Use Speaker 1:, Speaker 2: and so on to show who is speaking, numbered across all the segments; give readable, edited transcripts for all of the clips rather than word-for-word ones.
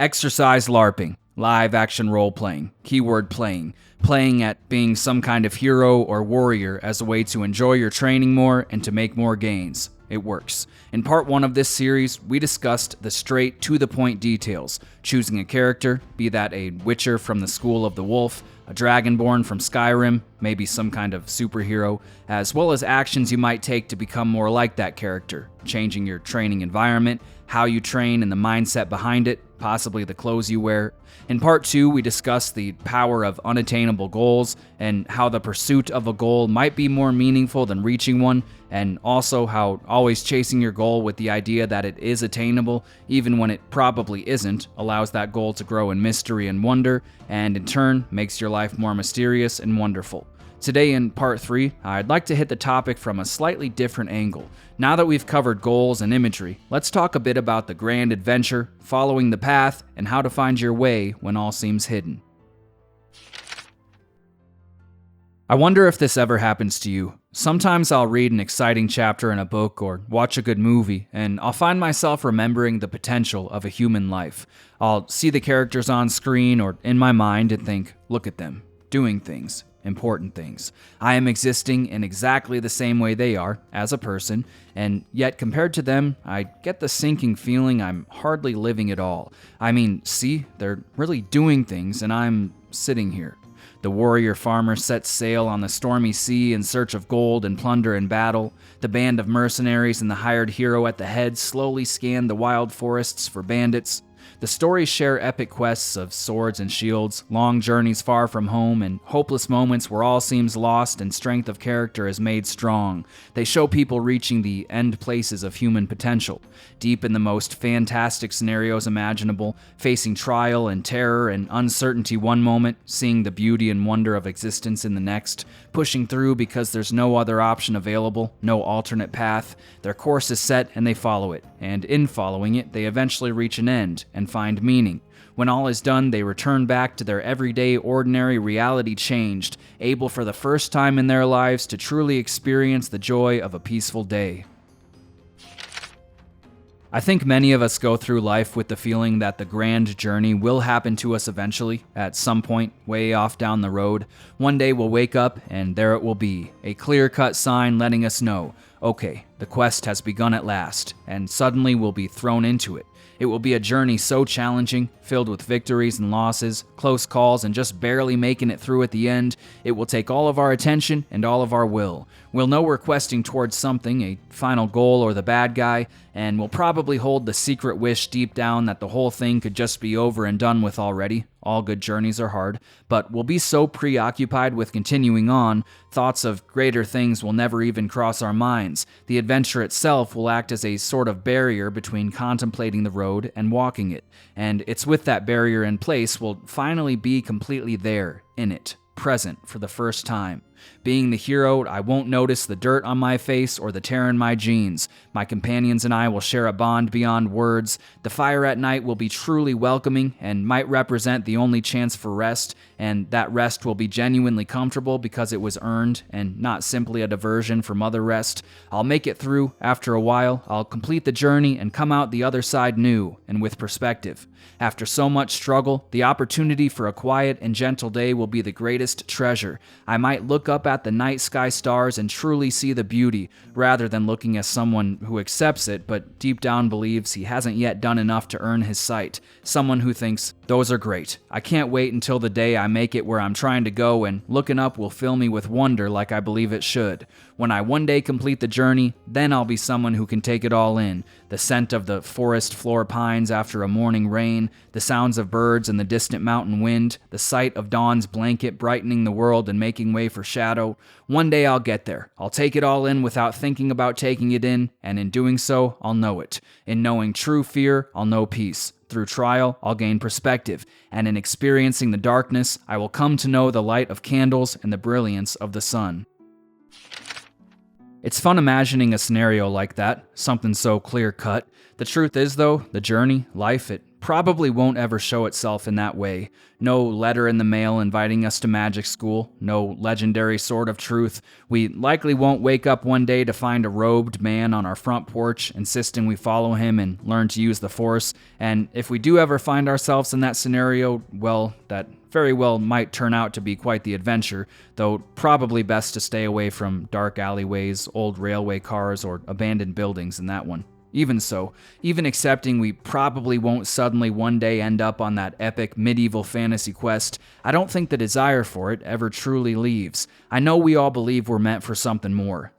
Speaker 1: Exercise LARPing, live action role playing, keyword playing at being some kind of hero or warrior as a way to enjoy your training more and to make more gains. It works. In part 1 of this series, we discussed the straight to the point details, choosing a character, be that a Witcher from the School of the Wolf, a Dragonborn from Skyrim, maybe some kind of superhero, as well as actions you might take to become more like that character, changing your training environment, how you train and the mindset behind it, possibly the clothes you wear. In part 2, we discussed the power of unattainable goals and how the pursuit of a goal might be more meaningful than reaching one, and also how always chasing your goal with the idea that it is attainable, even when it probably isn't, allows that goal to grow in mystery and wonder, and in turn makes your life more mysterious and wonderful. Today in part 3, I'd like to hit the topic from a slightly different angle. Now that we've covered goals and imagery, let's talk a bit about the grand adventure, following the path, and how to find your way when all seems hidden. I wonder if this ever happens to you. Sometimes I'll read an exciting chapter in a book or watch a good movie, and I'll find myself remembering the potential of a human life. I'll see the characters on screen or in my mind and think, look at them, doing things. Important things. I am existing in exactly the same way they are, as a person, and yet compared to them, I get the sinking feeling I'm hardly living at all. I mean, see, they're really doing things, and I'm sitting here. The warrior farmer sets sail on the stormy sea in search of gold and plunder in battle. The band of mercenaries and the hired hero at the head slowly scan the wild forests for bandits. The stories share epic quests of swords and shields, long journeys far from home, and hopeless moments where all seems lost and strength of character is made strong. They show people reaching the end places of human potential, deep in the most fantastic scenarios imaginable, facing trial and terror and uncertainty one moment, seeing the beauty and wonder of existence in the next, pushing through because there's no other option available, no alternate path. Their course is set and they follow it, and in following it, they eventually reach an end and find meaning. When all is done, they return back to their everyday, ordinary reality changed, able for the first time in their lives to truly experience the joy of a peaceful day. I think many of us go through life with the feeling that the grand journey will happen to us eventually, at some point, way off down the road. One day we'll wake up, and there it will be, a clear-cut sign letting us know, okay, the quest has begun at last, and suddenly we'll be thrown into it. It will be a journey so challenging, filled with victories and losses, close calls, and just barely making it through at the end. It will take all of our attention and all of our will. We'll know we're questing towards something, a final goal or the bad guy, and we'll probably hold the secret wish deep down that the whole thing could just be over and done with already. All good journeys are hard, but we'll be so preoccupied with continuing on, thoughts of greater things will never even cross our minds. The adventure itself will act as a sort of barrier between contemplating the road and walking it, and it's with that barrier in place we'll finally be completely there, in it, present for the first time. Being the hero, I won't notice the dirt on my face or the tear in my jeans. My companions and I will share a bond beyond words. The fire at night will be truly welcoming and might represent the only chance for rest, and that rest will be genuinely comfortable because it was earned and not simply a diversion from other rest. I'll make it through. After a while, I'll complete the journey and come out the other side new and with perspective. After so much struggle, the opportunity for a quiet and gentle day will be the greatest treasure. I might look up at the night sky stars and truly see the beauty, rather than looking as someone who accepts it but deep down believes he hasn't yet done enough to earn his sight. Someone who thinks, those are great. I can't wait until the day I make it where I'm trying to go, and looking up will fill me with wonder like I believe it should. When I one day complete the journey, then I'll be someone who can take it all in. The scent of the forest floor pines after a morning rain, the sounds of birds and the distant mountain wind, the sight of dawn's blanket brightening the world and making way for shadow. One day I'll get there. I'll take it all in without thinking about taking it in, and in doing so, I'll know it. In knowing true fear, I'll know peace. Through trial, I'll gain perspective, and in experiencing the darkness, I will come to know the light of candles and the brilliance of the sun. It's fun imagining a scenario like that, something so clear-cut. The truth is, though, the journey, life, it probably won't ever show itself in that way. No letter in the mail inviting us to magic school, no legendary sword of truth. We likely won't wake up one day to find a robed man on our front porch insisting we follow him and learn to use the Force. And if we do ever find ourselves in that scenario, well, that very well might turn out to be quite the adventure, though probably best to stay away from dark alleyways, old railway cars, or abandoned buildings in that one. Even so, even accepting we probably won't suddenly one day end up on that epic medieval fantasy quest, I don't think the desire for it ever truly leaves. I know we all believe we're meant for something more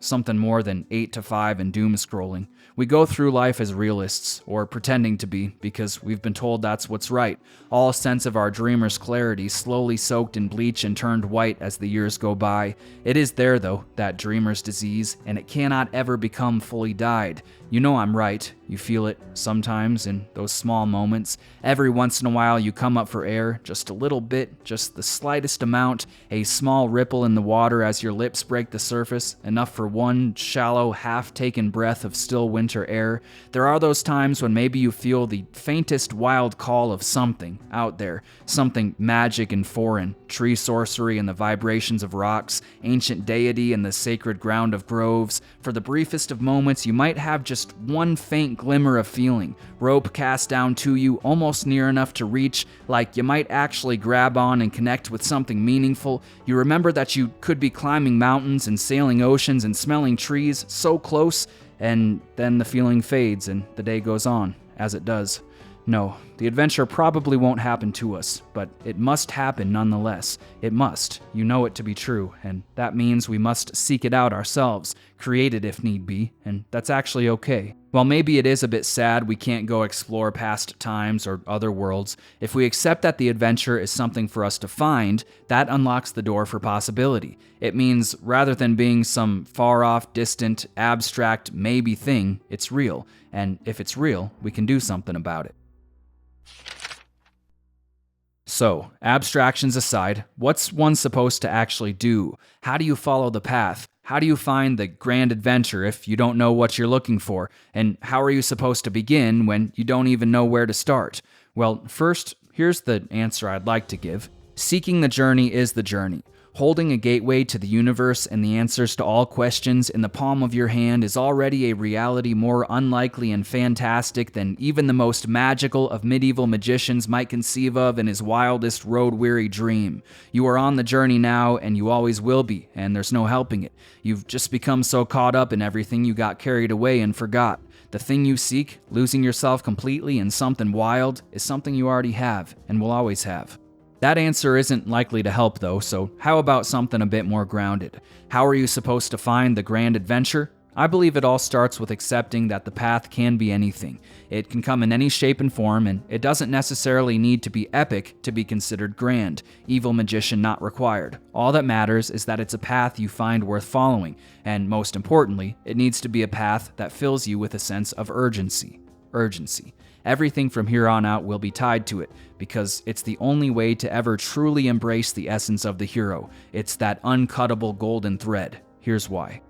Speaker 1: than 8 to 5 and doom scrolling. We go through life as realists, or pretending to be, because we've been told that's what's right. All sense of our dreamer's clarity slowly soaked in bleach and turned white as the years go by. It is there, though, that dreamer's disease, and it cannot ever become fully died. You know I'm right. You feel it sometimes in those small moments. Every once in a while you come up for air, just a little bit, just the slightest amount, a small ripple in the water as your lips break the surface, enough for one shallow, half-taken breath of still winter air. There are those times when maybe you feel the faintest wild call of something out there, something magic and foreign, tree sorcery and the vibrations of rocks, ancient deity and the sacred ground of groves. For the briefest of moments, you might have just one faint glimmer of feeling, rope cast down to you almost near enough to reach, like you might actually grab on and connect with something meaningful. You remember that you could be climbing mountains and sailing oceans and smelling trees so close, and then the feeling fades and the day goes on, as it does. No, the adventure probably won't happen to us, but it must happen nonetheless. It must. You know it to be true, and that means we must seek it out ourselves, create it if need be, and that's actually okay. While maybe it is a bit sad we can't go explore past times or other worlds, if we accept that the adventure is something for us to find, that unlocks the door for possibility. It means rather than being some far-off, distant, abstract, maybe thing, it's real, and if it's real, we can do something about it. So, abstractions aside, what's one supposed to actually do? How do you follow the path? How do you find the grand adventure if you don't know what you're looking for? And how are you supposed to begin when you don't even know where to start? Well, first, here's the answer I'd like to give. Seeking the journey is the journey. Holding a gateway to the universe and the answers to all questions in the palm of your hand is already a reality more unlikely and fantastic than even the most magical of medieval magicians might conceive of in his wildest road-weary dream. You are on the journey now, and you always will be, and there's no helping it. You've just become so caught up in everything you got carried away and forgot. The thing you seek, losing yourself completely in something wild, is something you already have, and will always have. That answer isn't likely to help though, so how about something a bit more grounded? How are you supposed to find the grand adventure? I believe it all starts with accepting that the path can be anything. It can come in any shape and form, and it doesn't necessarily need to be epic to be considered grand. Evil magician not required. All that matters is that it's a path you find worth following, and most importantly, it needs to be a path that fills you with a sense of urgency. Urgency. Everything from here on out will be tied to it, because it's the only way to ever truly embrace the essence of the hero. It's that uncuttable golden thread. Here's why.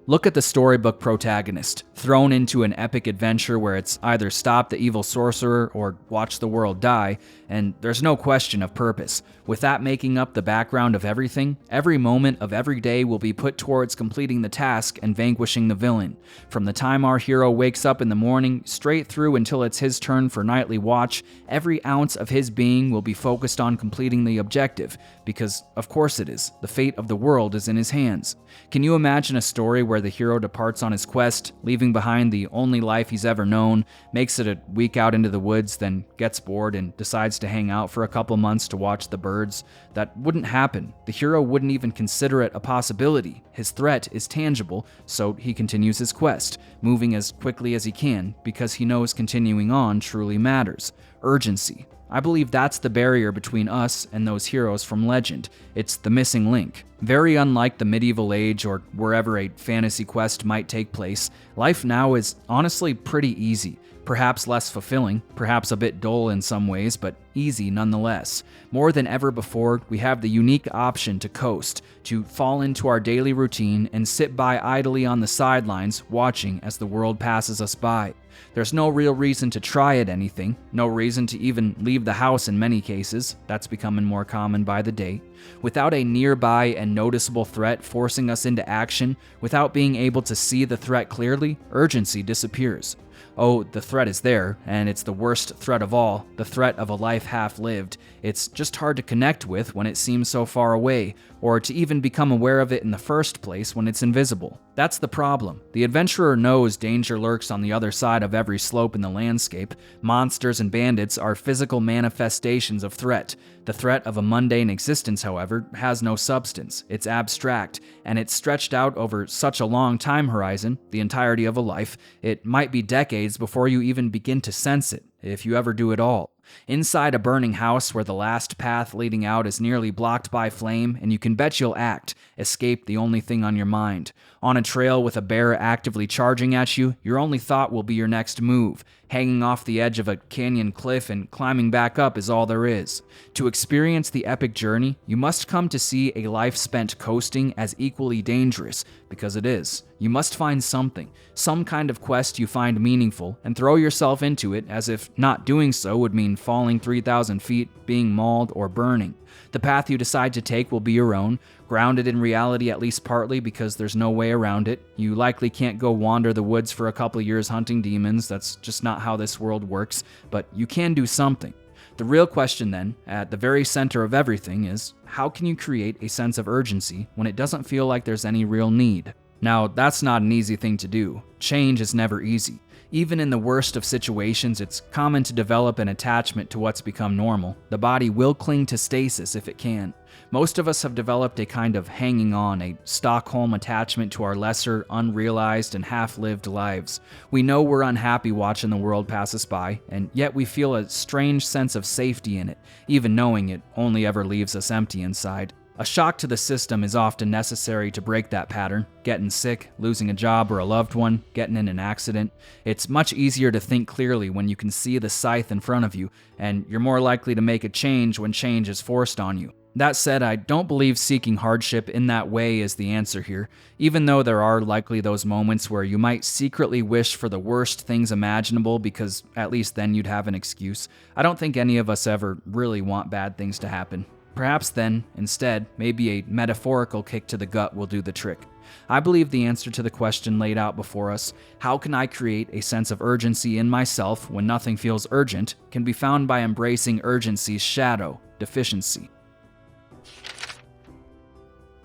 Speaker 1: Look at the storybook protagonist, thrown into an epic adventure where it's either stop the evil sorcerer or watch the world die, and there's no question of purpose. With that making up the background of everything, every moment of every day will be put towards completing the task and vanquishing the villain. From the time our hero wakes up in the morning, straight through until it's his turn for nightly watch, every ounce of his being will be focused on completing the objective, because of course it is. The fate of the world is in his hands. Can you imagine a story where the hero departs on his quest, leaving behind the only life he's ever known, makes it a week out into the woods, then gets bored and decides to hang out for a couple months to watch the birds? That wouldn't happen. The hero wouldn't even consider it a possibility. His threat is tangible, so he continues his quest, moving as quickly as he can, because he knows continuing on truly matters. Urgency. I believe that's the barrier between us and those heroes from legend. It's the missing link. Very unlike the medieval age or wherever a fantasy quest might take place, life now is honestly pretty easy. Perhaps less fulfilling, perhaps a bit dull in some ways, but easy nonetheless. More than ever before, we have the unique option to coast, to fall into our daily routine and sit by idly on the sidelines watching as the world passes us by. There's no real reason to try at anything, no reason to even leave the house in many cases. That's becoming more common by the day. Without a nearby and noticeable threat forcing us into action, without being able to see the threat clearly, urgency disappears. Oh, the threat is there, and it's the worst threat of all, the threat of a life half-lived. It's just hard to connect with when it seems so far away, or to even become aware of it in the first place when it's invisible. That's the problem. The adventurer knows danger lurks on the other side of every slope in the landscape. Monsters and bandits are physical manifestations of threat. The threat of a mundane existence, however, has no substance. It's abstract, and it's stretched out over such a long time horizon, the entirety of a life, it might be decades before you even begin to sense it, if you ever do at all. Inside a burning house where the last path leading out is nearly blocked by flame, and you can bet you'll act, escape the only thing on your mind. On a trail with a bear actively charging at you, your only thought will be your next move. Hanging off the edge of a canyon cliff and climbing back up is all there is. To experience the epic journey, you must come to see a life spent coasting as equally dangerous, because it is. You must find something, some kind of quest you find meaningful, and throw yourself into it as if not doing so would mean falling 3,000 feet, being mauled, or burning. The path you decide to take will be your own, grounded in reality at least partly because there's no way around it. You likely can't go wander the woods for a couple years hunting demons, that's just not how this world works, but you can do something. The real question then, at the very center of everything, is how can you create a sense of urgency when it doesn't feel like there's any real need? Now, that's not an easy thing to do. Change is never easy. Even in the worst of situations, it's common to develop an attachment to what's become normal. The body will cling to stasis if it can. Most of us have developed a kind of hanging on, a Stockholm attachment to our lesser, unrealized, and half-lived lives. We know we're unhappy watching the world pass us by, and yet we feel a strange sense of safety in it, even knowing it only ever leaves us empty inside. A shock to the system is often necessary to break that pattern. Getting sick, losing a job or a loved one, getting in an accident. It's much easier to think clearly when you can see the scythe in front of you, and you're more likely to make a change when change is forced on you. That said, I don't believe seeking hardship in that way is the answer here, even though there are likely those moments where you might secretly wish for the worst things imaginable because at least then you'd have an excuse. I don't think any of us ever really want bad things to happen. Perhaps then, instead, maybe a metaphorical kick to the gut will do the trick. I believe the answer to the question laid out before us, how can I create a sense of urgency in myself when nothing feels urgent, can be found by embracing urgency's shadow, deficiency.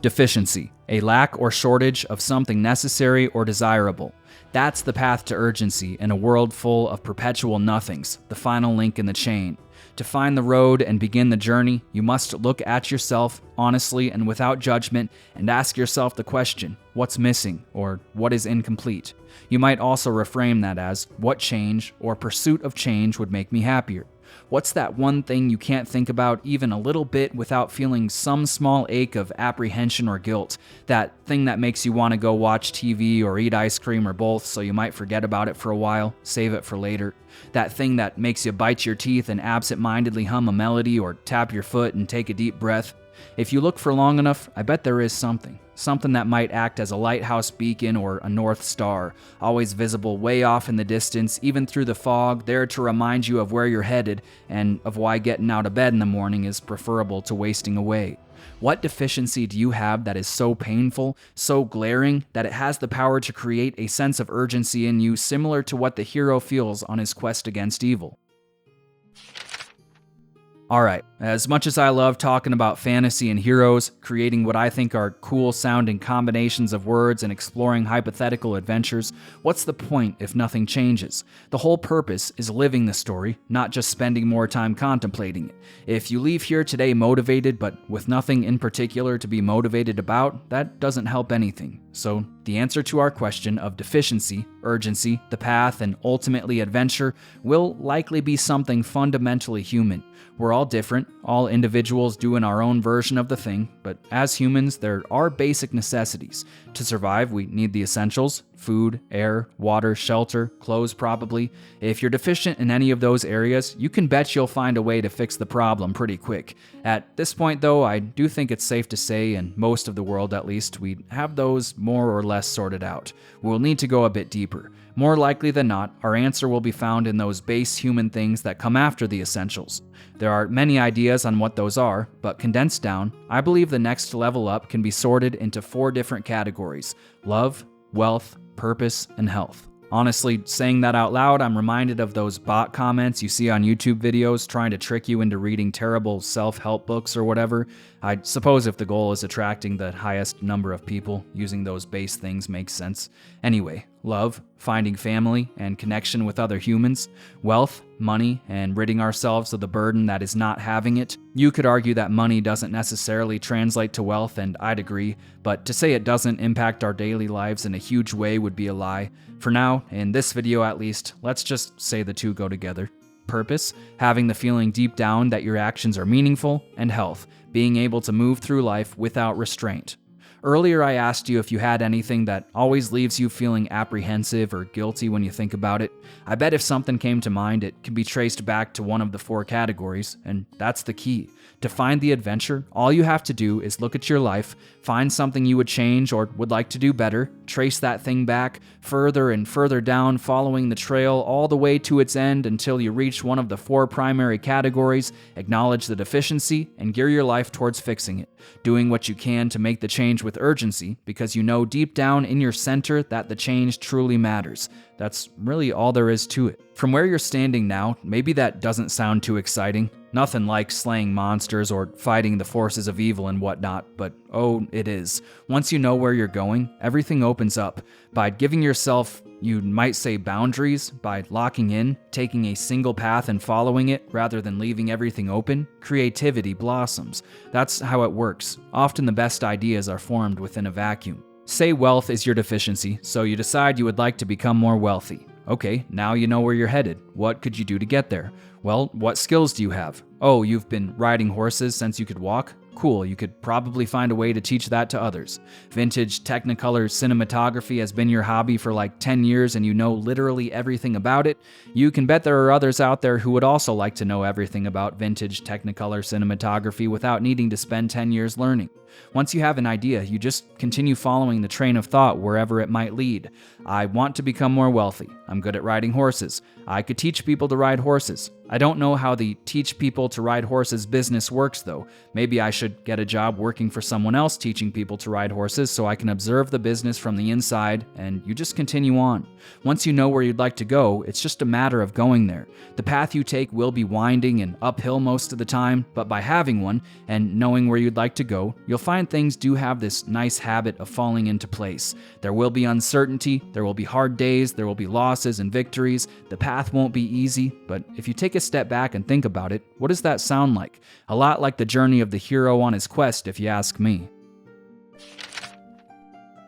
Speaker 1: Deficiency, a lack or shortage of something necessary or desirable. That's the path to urgency in a world full of perpetual nothings, the final link in the chain. To find the road and begin the journey, you must look at yourself honestly and without judgment and ask yourself the question, what's missing or what is incomplete? You might also reframe that as, what change or pursuit of change would make me happier? What's that one thing you can't think about even a little bit without feeling some small ache of apprehension or guilt? That thing that makes you want to go watch TV or eat ice cream or both so you might forget about it for a while, save it for later. That thing that makes you bite your teeth and absent-mindedly hum a melody or tap your foot and take a deep breath. If you look for long enough, I bet there is something. Something that might act as a lighthouse beacon or a north star, always visible way off in the distance, even through the fog, there to remind you of where you're headed and of why getting out of bed in the morning is preferable to wasting away. What deficiency do you have that is so painful, so glaring, that it has the power to create a sense of urgency in you similar to what the hero feels on his quest against evil? Alright, as much as I love talking about fantasy and heroes, creating what I think are cool sounding combinations of words and exploring hypothetical adventures, what's the point if nothing changes? The whole purpose is living the story, not just spending more time contemplating it. If you leave here today motivated but with nothing in particular to be motivated about, that doesn't help anything. So, the answer to our question of deficiency, urgency, the path, and ultimately adventure will likely be something fundamentally human. We're all different, all individuals doing our own version of the thing, but as humans, there are basic necessities. To survive, we need the essentials. food, air, water, shelter, clothes probably. If you're deficient in any of those areas, you can bet you'll find a way to fix the problem pretty quick. At this point though, I do think it's safe to say, in most of the world at least, we have those more or less sorted out. We'll need to go a bit deeper. More likely than not, our answer will be found in those base human things that come after the essentials. There are many ideas on what those are, but condensed down, I believe the next level up can be sorted into 4 different categories: love, wealth, purpose, and health. Honestly, saying that out loud, I'm reminded of those bot comments you see on YouTube videos trying to trick you into reading terrible self-help books or whatever. I suppose if the goal is attracting the highest number of people, using those base things makes sense. Anyway, love, finding family and connection with other humans, wealth, money, and ridding ourselves of the burden that is not having it. You could argue that money doesn't necessarily translate to wealth, and I'd agree, but to say it doesn't impact our daily lives in a huge way would be a lie. For now, in this video at least, let's just say the two go together. Purpose, having the feeling deep down that your actions are meaningful, and health, being able to move through life without restraint. Earlier I asked you if you had anything that always leaves you feeling apprehensive or guilty when you think about it. I bet if something came to mind, it can be traced back to one of the 4 categories, and that's the key. To find the adventure, all you have to do is look at your life, find something you would change or would like to do better, trace that thing back, further and further down, following the trail all the way to its end until you reach one of the 4 primary categories, acknowledge the deficiency, and gear your life towards fixing it. Doing what you can to make the change with urgency, because you know deep down in your center that the change truly matters. That's really all there is to it. From where you're standing now, maybe that doesn't sound too exciting. Nothing like slaying monsters or fighting the forces of evil and whatnot, but oh, it is. Once you know where you're going, everything opens up. By giving yourself, you might say, boundaries, by locking in, taking a single path and following it rather than leaving everything open, creativity blossoms. That's how it works. Often the best ideas are formed within a vacuum. Say wealth is your deficiency, so you decide you would like to become more wealthy. Okay, now you know where you're headed. What could you do to get there? Well, what skills do you have? Oh, you've been riding horses since you could walk? Cool, you could probably find a way to teach that to others. Vintage Technicolor cinematography has been your hobby for like 10 years and you know literally everything about it. You can bet there are others out there who would also like to know everything about vintage Technicolor cinematography without needing to spend 10 years learning. Once you have an idea, you just continue following the train of thought wherever it might lead. I want to become more wealthy. I'm good at riding horses. I could teach people to ride horses. I don't know how the teach people to ride horses business works though. Maybe I should get a job working for someone else teaching people to ride horses so I can observe the business from the inside, and you just continue on. Once you know where you'd like to go, it's just a matter of going there. The path you take will be winding and uphill most of the time, but by having one and knowing where you'd like to go, you'll find things do have this nice habit of falling into place. There will be uncertainty, there will be hard days, there will be losses and victories. The path won't be easy, but if you take a step back and think about it, what does that sound like? A lot like the journey of the hero on his quest, if you ask me.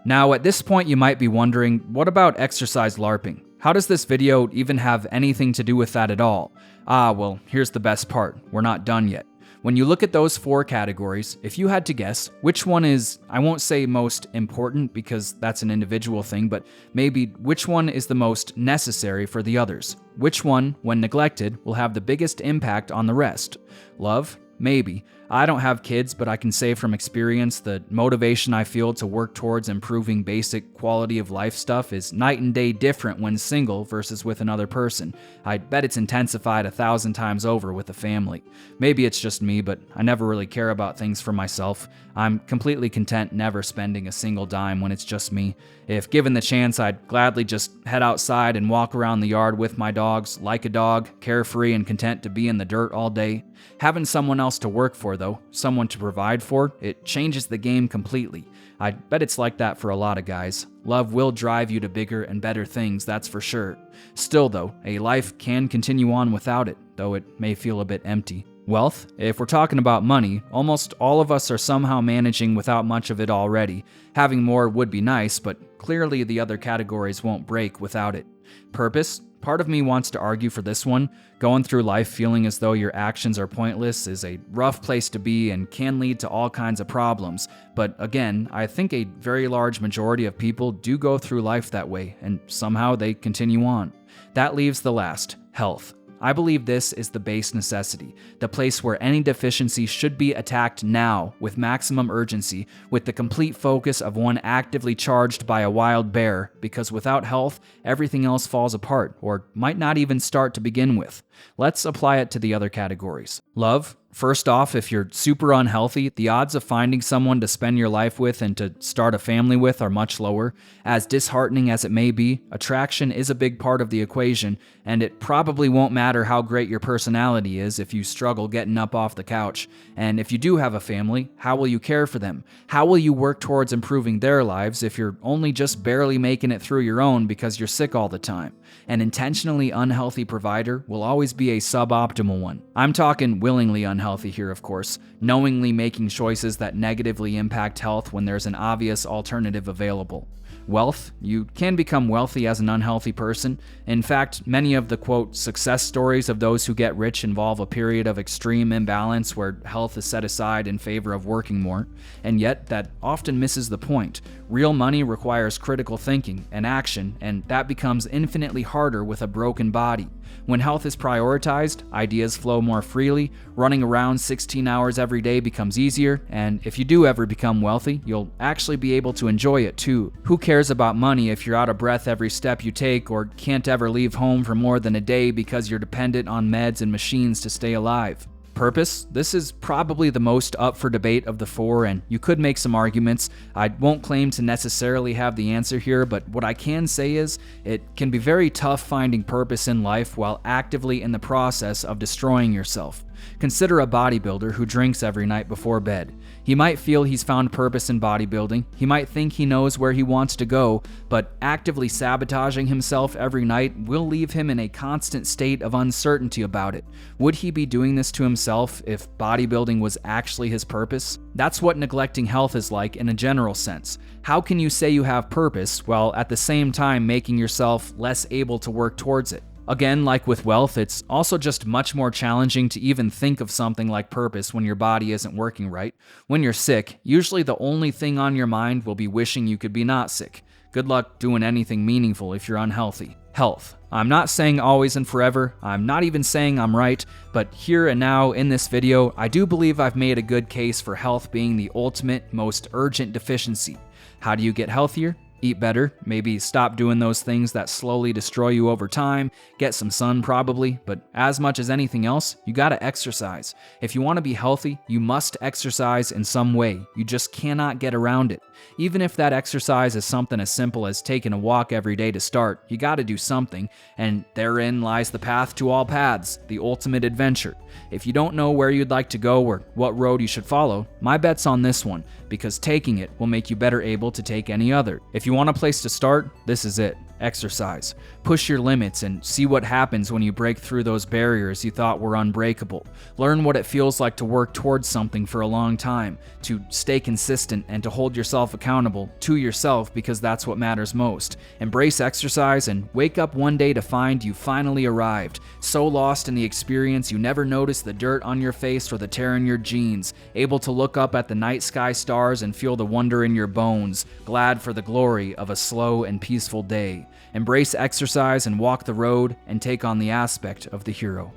Speaker 1: Now, at this point, you might be wondering, what about exercise LARPing? How does this video even have anything to do with that at all? Well, here's the best part. We're not done yet. When you look at those 4 categories, if you had to guess, which one is, I won't say most important because that's an individual thing, but maybe which one is the most necessary for the others? Which one, when neglected, will have the biggest impact on the rest? Love? Maybe. I don't have kids, but I can say from experience the motivation I feel to work towards improving basic quality of life stuff is night and day different when single versus with another person. I bet it's intensified 1,000 times over with a family. Maybe it's just me, but I never really care about things for myself. I'm completely content never spending a single dime when it's just me. If given the chance, I'd gladly just head outside and walk around the yard with my dogs, like a dog, carefree and content to be in the dirt all day. Having someone else to work for, though, someone to provide for, it changes the game completely. I bet it's like that for a lot of guys. Love will drive you to bigger and better things, that's for sure. Still, though, a life can continue on without it, though it may feel a bit empty. Wealth? If we're talking about money, almost all of us are somehow managing without much of it already. Having more would be nice, but clearly the other categories won't break without it. Purpose? Part of me wants to argue for this one. Going through life feeling as though your actions are pointless is a rough place to be and can lead to all kinds of problems. But again, I think a very large majority of people do go through life that way, and somehow they continue on. That leaves the last, health. I believe this is the base necessity, the place where any deficiency should be attacked now with maximum urgency, with the complete focus of one actively charged by a wild bear, because without health, everything else falls apart, or might not even start to begin with. Let's apply it to the other categories. Love. First off, if you're super unhealthy, the odds of finding someone to spend your life with and to start a family with are much lower. As disheartening as it may be, attraction is a big part of the equation, and it probably won't matter how great your personality is if you struggle getting up off the couch. And if you do have a family, how will you care for them? How will you work towards improving their lives if you're only just barely making it through your own because you're sick all the time? An intentionally unhealthy provider will always be a suboptimal one. I'm talking willingly unhealthy here, of course, knowingly making choices that negatively impact health when there's an obvious alternative available. Wealth. You can become wealthy as an unhealthy person. In fact, many of the quote success stories of those who get rich involve a period of extreme imbalance where health is set aside in favor of working more. And yet, that often misses the point. Real money requires critical thinking and action, and that becomes infinitely harder with a broken body. When health is prioritized, ideas flow more freely, running around 16 hours every day becomes easier, and if you do ever become wealthy, you'll actually be able to enjoy it too. Who cares about money if you're out of breath every step you take or can't ever leave home for more than a day because you're dependent on meds and machines to stay alive? Purpose? This is probably the most up for debate of the four, and you could make some arguments. I won't claim to necessarily have the answer here, but what I can say is it can be very tough finding purpose in life while actively in the process of destroying yourself. Consider a bodybuilder who drinks every night before bed. He might feel he's found purpose in bodybuilding, he might think he knows where he wants to go, but actively sabotaging himself every night will leave him in a constant state of uncertainty about it. Would he be doing this to himself if bodybuilding was actually his purpose? That's what neglecting health is like in a general sense. How can you say you have purpose while at the same time making yourself less able to work towards it? Again, like with wealth, it's also just much more challenging to even think of something like purpose when your body isn't working right. When you're sick, usually the only thing on your mind will be wishing you could be not sick. Good luck doing anything meaningful if you're unhealthy. Health. I'm not saying always and forever, I'm not even saying I'm right, but here and now in this video, I do believe I've made a good case for health being the ultimate, most urgent deficiency. How do you get healthier? Eat better, maybe stop doing those things that slowly destroy you over time, get some sun probably, but as much as anything else, you gotta exercise. If you wanna be healthy, you must exercise in some way. You just cannot get around it. Even if that exercise is something as simple as taking a walk every day to start, you gotta do something, and therein lies the path to all paths, the ultimate adventure. If you don't know where you'd like to go or what road you should follow, my bet's on this one, because taking it will make you better able to take any other. If you want a place to start, this is it. Exercise. Push your limits and see what happens when you break through those barriers you thought were unbreakable. Learn what it feels like to work towards something for a long time, to stay consistent and to hold yourself accountable to yourself because that's what matters most. Embrace exercise and wake up one day to find you finally arrived. So lost in the experience you never noticed the dirt on your face or the tear in your jeans, able to look up at the night sky stars and feel the wonder in your bones, glad for the glory of a slow and peaceful day. Embrace exercise and walk the road and take on the aspect of the hero.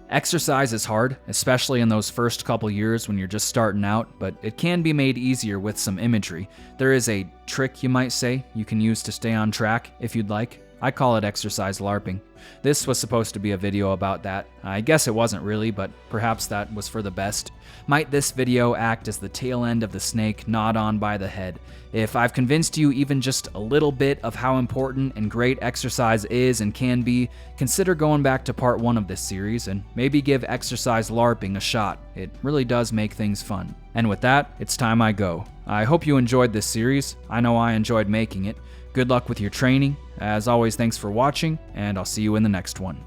Speaker 1: Exercise is hard, especially in those first couple years when you're just starting out, but it can be made easier with some imagery. There is a trick, you might say, you can use to stay on track if you'd like. I call it exercise LARPing. This was supposed to be a video about that. I guess it wasn't really, but perhaps that was for the best. Might this video act as the tail end of the snake gnawed on by the head? If I've convinced you even just a little bit of how important and great exercise is and can be, consider going back to part 1 of this series and maybe give exercise LARPing a shot. It really does make things fun. And with that, it's time I go. I hope you enjoyed this series. I know I enjoyed making it. Good luck with your training. As always, thanks for watching, and I'll see you in the next one.